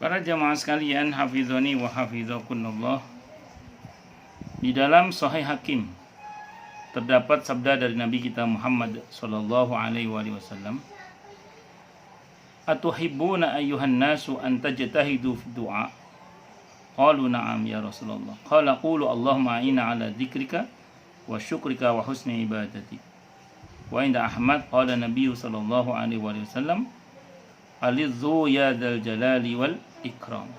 Para jamaah sekalian, hafizoni wa hafizakunallah. Di dalam Sahih Hakim terdapat sabda dari Nabi kita Muhammad sallallahu alaihi wasallam, "Atuhibbuna ayyuhan nasu an tajtahidu fi du'a?" Qalu na'am ya Rasulullah. Qala qulu Allahumma a'inna ala dzikrika wa syukrika wa husni ibadatik. Wa inda Ahmad qala Nabi sallallahu alaihi wasallam, "Alizzu ya dzal jalali wal ikram."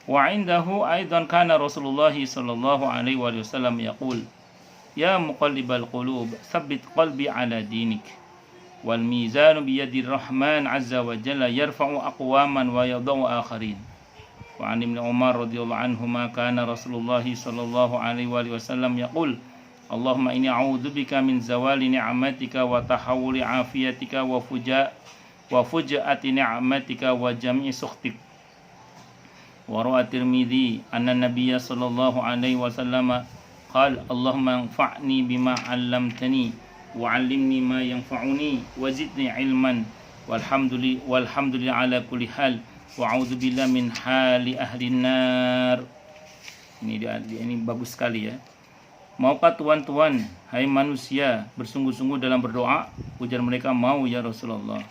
Wa indahu aidan kana Rasulullah sallallahu alaihi wasallam yaqul, "Ya muqallibal qulub, tsabbit qalbi ala dinik." Wal mizanu biyadir rahman azza wa jalla yarfa'u aqwaman wa yadau akharin. Wa an Ibnu Umar radhiyallahu anhuma kana Rasulullah sallallahu alaihi wasallam yaqul, "Allahumma inni a'udzubika min zawali ni'matika wa tahawuli afiyatika wa fujaati ni'matika wa jam'i sukhtik." Wa rawa Tirmidzi anna Nabiyya sallallahu alaihi wasallam qala, "Allahumma anfa'ni bima 'allamtani wa 'allimni ma yanfa'uni wa zidni 'ilman walhamdulillah ala kulli hal wa a'udzubillahi min hali ahli nar." Ini bagus sekali ya. "Maukah tuan-tuan, hai manusia, bersungguh-sungguh dalam berdoa?" Ujar mereka, "Mau ya Rasulullah."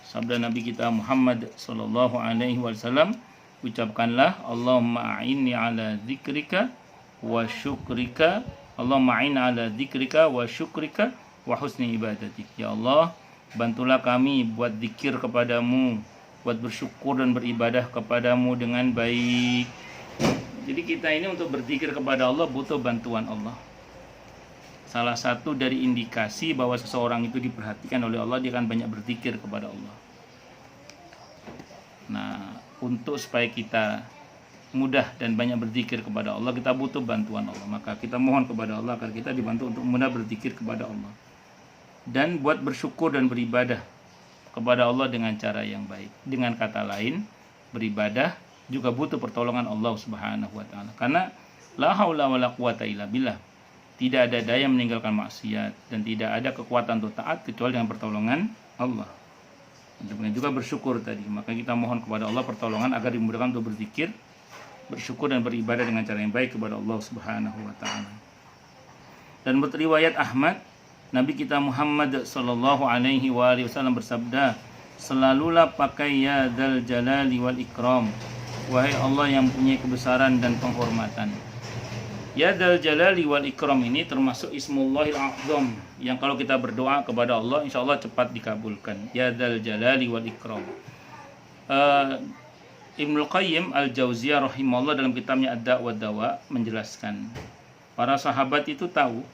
Sabda Nabi kita Muhammad sallallahu alaihi wasallam, ucapkanlah, "Allahumma a'inni ala dzikrika wa syukrika, Allahumma a'inni ala dzikrika wa syukrika wa husni ibadatik." Ya Allah, bantulah kami buat zikir kepadamu, buat bersyukur dan beribadah kepadamu dengan baik. Jadi kita ini untuk berzikir kepada Allah butuh bantuan Allah. Salah satu dari indikasi bahwa seseorang itu diperhatikan oleh Allah, dia akan banyak berzikir kepada Allah. Nah, untuk supaya kita mudah dan banyak berzikir kepada Allah, kita butuh bantuan Allah. Maka kita mohon kepada Allah agar kita dibantu untuk mudah berzikir kepada Allah. Dan buat bersyukur dan beribadah kepada Allah dengan cara yang baik. Dengan kata lain, beribadah juga butuh pertolongan Allah Subhanahu wa taala. Karena la haula wala quwata illa billah. Tidak ada daya meninggalkan maksiat dan tidak ada kekuatan untuk taat kecuali dengan pertolongan Allah. Demikian juga bersyukur tadi. Maka kita mohon kepada Allah pertolongan agar dimudahkan untuk berzikir, bersyukur dan beribadah dengan cara yang baik kepada Allah Subhanahu wa taala. Dan menurut riwayat Ahmad, Nabi kita Muhammad sallallahu alaihi wasallam bersabda, "Selalulah pakai ya dzal jalali wal ikram, wahai Allah yang punya kebesaran dan penghormatan." Ya dzal jalali wal ikram ini termasuk Ismullahil A'zam yang kalau kita berdoa kepada Allah insya Allah cepat dikabulkan. Ya dzal jalali wal ikram. Ibnu Qayyim Al-Jauziyah rahimahullah dalam kitabnya Ad-Da' wa Dawa menjelaskan, para sahabat itu tahu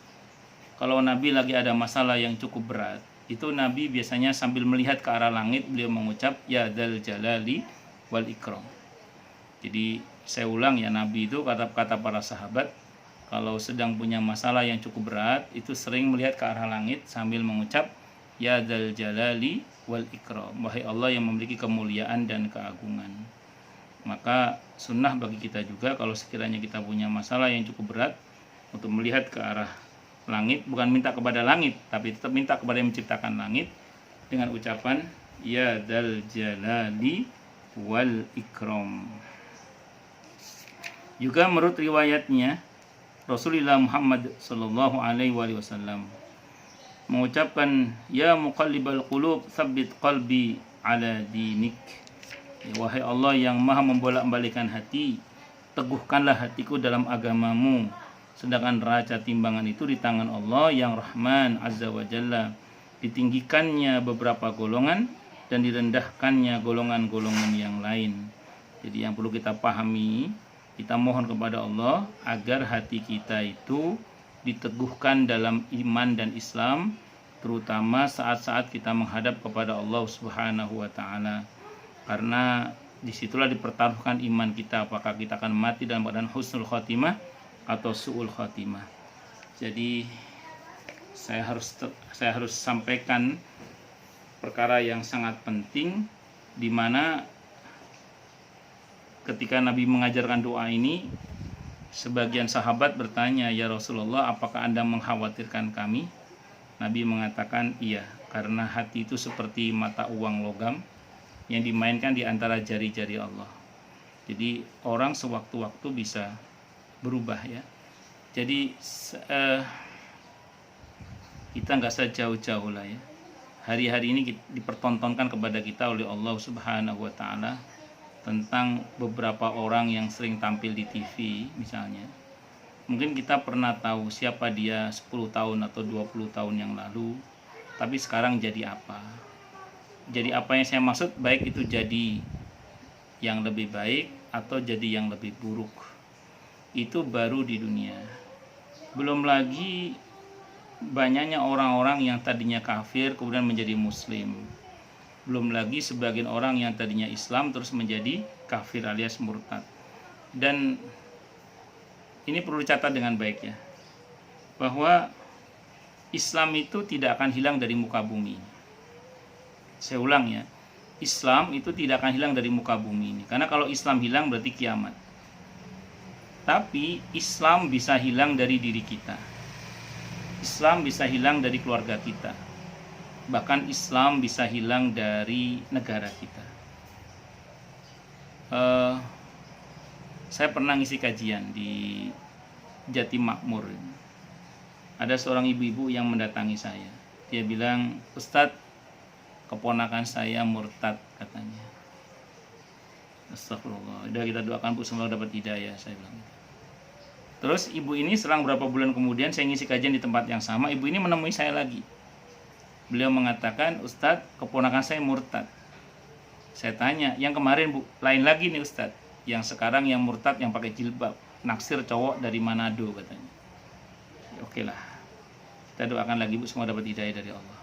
kalau Nabi lagi ada masalah yang cukup berat, itu Nabi biasanya sambil melihat ke arah langit beliau mengucap ya dzal jalali wal ikram. Jadi saya ulang ya, Nabi itu kata para sahabat kalau sedang punya masalah yang cukup berat itu sering melihat ke arah langit sambil mengucap ya dzal jalali wal ikram, wahai Allah yang memiliki kemuliaan dan keagungan. Maka sunnah bagi kita juga kalau sekiranya kita punya masalah yang cukup berat untuk melihat ke arah langit, bukan minta kepada langit tapi tetap minta kepada yang menciptakan langit dengan ucapan ya dzal jalali wal ikram. Juga menurut riwayatnya Rasulullah Muhammad sallallahu alaihi wasallam mengucapkan ya muqallibal qulub tsabbit qalbi ala dinik. Ya, wahai Allah yang maha membolak-balikkan hati, teguhkanlah hatiku dalam agamamu. Sedangkan raca timbangan itu di tangan Allah yang Rahman Azza wa Jalla. Ditinggikannya beberapa golongan dan direndahkannya golongan-golongan yang lain. Jadi yang perlu kita pahami, kita mohon kepada Allah agar hati kita itu diteguhkan dalam iman dan Islam, terutama saat-saat kita menghadap kepada Allah Subhanahu wa taala. Karena disitulah dipertaruhkan iman kita, apakah kita akan mati dalam keadaan husnul khotimah atau su'ul khotimah. Jadi saya harus sampaikan perkara yang sangat penting, di mana ketika Nabi mengajarkan doa ini, sebagian sahabat bertanya, "Ya Rasulullah, apakah Anda mengkhawatirkan kami?" Nabi mengatakan, "Iya, karena hati itu seperti mata uang logam yang dimainkan di antara jari-jari Allah. Jadi orang sewaktu-waktu bisa berubah ya. Jadi kita nggak usah jauh-jauh lah ya. Hari-hari ini dipertontonkan kepada kita oleh Allah Subhanahu wa Ta'ala tentang beberapa orang yang sering tampil di TV misalnya. Mungkin kita pernah tahu siapa dia 10 tahun atau 20 tahun yang lalu, tapi sekarang jadi apa? Jadi apa yang saya maksud, baik itu jadi yang lebih baik atau jadi yang lebih buruk, itu baru di dunia. Belum lagi banyaknya orang-orang yang tadinya kafir kemudian menjadi muslim. Belum lagi sebagian orang yang tadinya Islam terus menjadi kafir alias murtad. Dan ini perlu dicatat dengan baik ya, bahwa Islam itu tidak akan hilang dari muka bumi. Saya ulang ya, Islam itu tidak akan hilang dari muka bumi ini. Karena kalau Islam hilang berarti kiamat. Tapi Islam bisa hilang dari diri kita. Islam bisa hilang dari keluarga kita. Bahkan Islam bisa hilang dari negara kita. Saya pernah ngisi kajian di Jatimakmur. Ada seorang ibu-ibu yang mendatangi saya. Dia bilang, "Ustadz, keponakan saya murtad," katanya. Astagfirullah. Udah kita doakan Bu semoga dapat hidayah, saya bilang. Terus ibu ini selang berapa bulan kemudian saya ngisi kajian di tempat yang sama, ibu ini menemui saya lagi. Beliau mengatakan, "Ustadz, keponakan saya murtad." Saya tanya, "Yang kemarin Bu, lain lagi nih Ustadz. Yang sekarang yang murtad yang pakai jilbab, naksir cowok dari Manado," katanya. Oke lah, kita doakan lagi Bu semoga dapat hidayah dari Allah.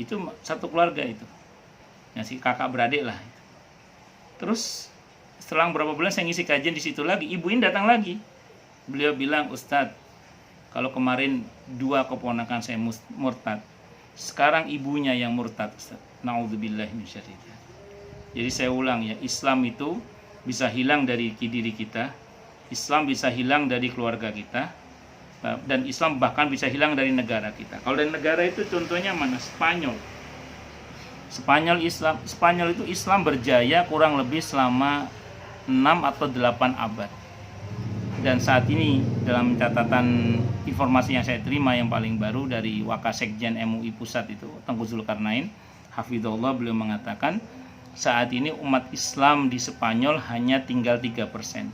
Itu satu keluarga itu, ngasih kakak beradik lah. Terus setelah berapa bulan saya ngisi kajian di situ lagi, ibu ini datang lagi. Beliau bilang, "Ustadz, kalau kemarin 2 keponakan saya murtad, sekarang ibunya yang murtad Ustadz. Na'udzubillah min syarriha." Jadi saya ulang ya, Islam itu bisa hilang dari diri kita, Islam bisa hilang dari keluarga kita, dan Islam bahkan bisa hilang dari negara kita. Kalau dari negara itu contohnya mana? Spanyol. Spanyol itu Islam berjaya kurang lebih selama 6 atau 8 abad. Dan saat ini dalam catatan informasi yang saya terima yang paling baru dari Wakasekjen MUI Pusat itu, Tengku Zulkarnain hafizahullah, beliau mengatakan saat ini umat Islam di Spanyol hanya tinggal 3%.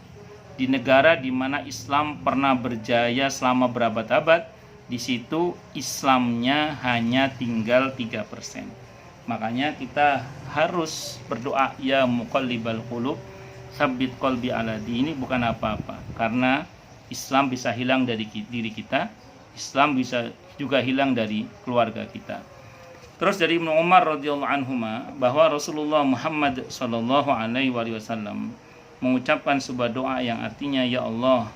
Di negara di mana Islam pernah berjaya selama berabad-abad, di situ Islamnya hanya tinggal 3%. Makanya kita harus berdoa, ya muqallibal qulub, tsabbit qalbi ala dini, bukan apa-apa. Karena Islam bisa hilang dari diri kita, Islam bisa juga hilang dari keluarga kita. Terus dari Ibnu Umar radhiyallahu anhuma bahwa Rasulullah Muhammad sallallahu alaihi wasallam mengucapkan sebuah doa yang artinya, "Ya Allah,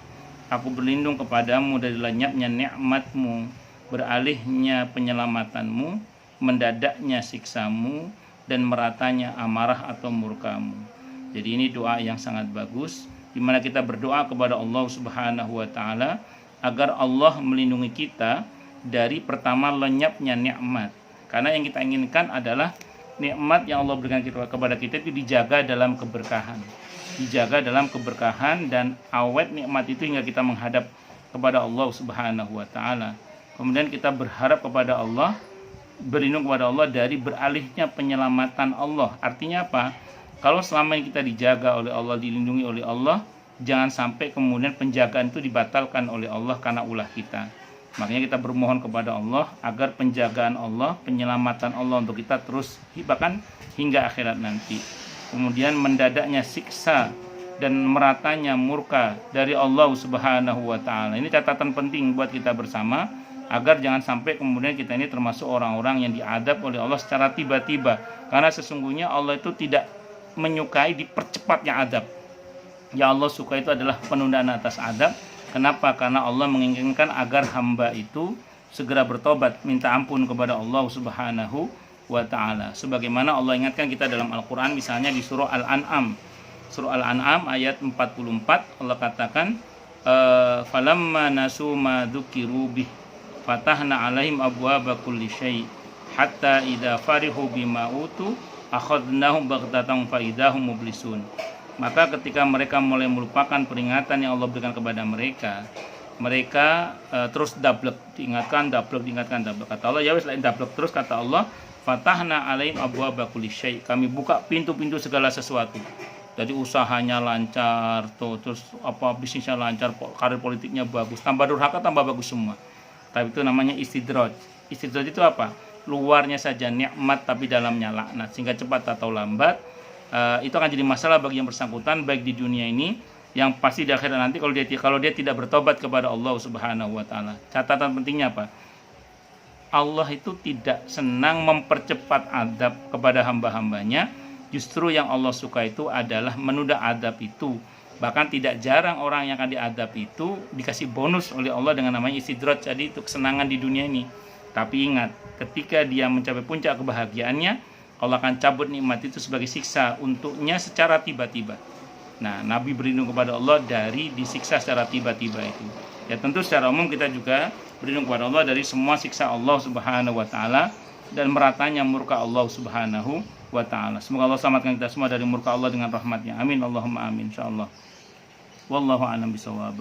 aku berlindung kepadamu dari lenyapnya nikmat-Mu, beralihnya penyelamatan-Mu, mendadaknya siksa-Mu, dan meratanya amarah atau murka-Mu." Jadi ini doa yang sangat bagus, di mana kita berdoa kepada Allah Subhanahu wa Ta'ala agar Allah melindungi kita dari pertama lenyapnya nikmat. Karena yang kita inginkan adalah nikmat yang Allah berikan kepada kita itu dijaga dalam keberkahan. Dijaga dalam keberkahan dan awet nikmat itu hingga kita menghadap kepada Allah Subhanahu wa Ta'ala. Kemudian kita berharap kepada Allah, berlindung kepada Allah dari beralihnya penyelamatan Allah. Artinya apa? Kalau selama ini kita dijaga oleh Allah, dilindungi oleh Allah, jangan sampai kemudian penjagaan itu dibatalkan oleh Allah karena ulah kita. Makanya kita bermohon kepada Allah agar penjagaan Allah, penyelamatan Allah untuk kita terus bahkan hingga akhirat nanti. Kemudian mendadaknya siksa dan meratanya murka dari Allah Subhanahu wa Ta'ala. Ini catatan penting buat kita bersama, agar jangan sampai kemudian kita ini termasuk orang-orang yang diadab oleh Allah secara tiba-tiba. Karena sesungguhnya Allah itu tidak menyukai dipercepatnya adab. Ya Allah suka itu adalah penundaan atas adab. Kenapa? Karena Allah menginginkan agar hamba itu segera bertobat, minta ampun kepada Allah Subhanahu wa Ta'ala. Sebagaimana Allah ingatkan kita dalam Al-Quran, misalnya di surah Al-An'am. Surah Al-An'am ayat 44, Allah katakan, "Falamma nasu ma dzukiru bih, fatahna alaihim abwaaba kulli syai' hatta idza farihu bima utu akhadnahum baghtatan fa idahum mublisun. Maka ketika mereka mulai melupakan peringatan yang Allah berikan kepada mereka, mereka terus dablek, diingatkan dablek. Kata Allah, ya wis lain dablek terus, kata Allah, fatahna alaihim abwaaba kulli syai'. Kami buka pintu-pintu segala sesuatu. Jadi usahanya lancar, terus bisnisnya lancar, karir politiknya bagus, tambah durhaka tambah bagus semua. Tapi itu namanya istidraj. Istidraj itu apa? Luarnya saja nikmat tapi dalamnya laknat, sehingga cepat atau lambat itu akan jadi masalah bagi yang bersangkutan, baik di dunia ini, yang pasti di akhirat nanti kalau dia tidak bertobat kepada Allah Subhanahu wa taala. Catatan pentingnya apa? Allah itu tidak senang mempercepat adab kepada hamba-hambanya. Justru yang Allah suka itu adalah menunda adab itu. Bahkan tidak jarang orang yang akan diadab itu dikasih bonus oleh Allah dengan namanya istidraj, jadi itu kesenangan di dunia ini. Tapi ingat, ketika dia mencapai puncak kebahagiaannya, Allah akan cabut nikmat itu sebagai siksa untuknya secara tiba-tiba. Nah, Nabi berlindung kepada Allah dari disiksa secara tiba-tiba itu. Ya tentu secara umum kita juga berlindung kepada Allah dari semua siksa Allah Subhanahu wa taala dan meratanya murka Allah Subhanahu wa taala. Semoga Allah selamatkan kita semua dari murka Allah dengan rahmatnya. Amin Allahumma amin insyaallah. Wallahu a'lam bishawab.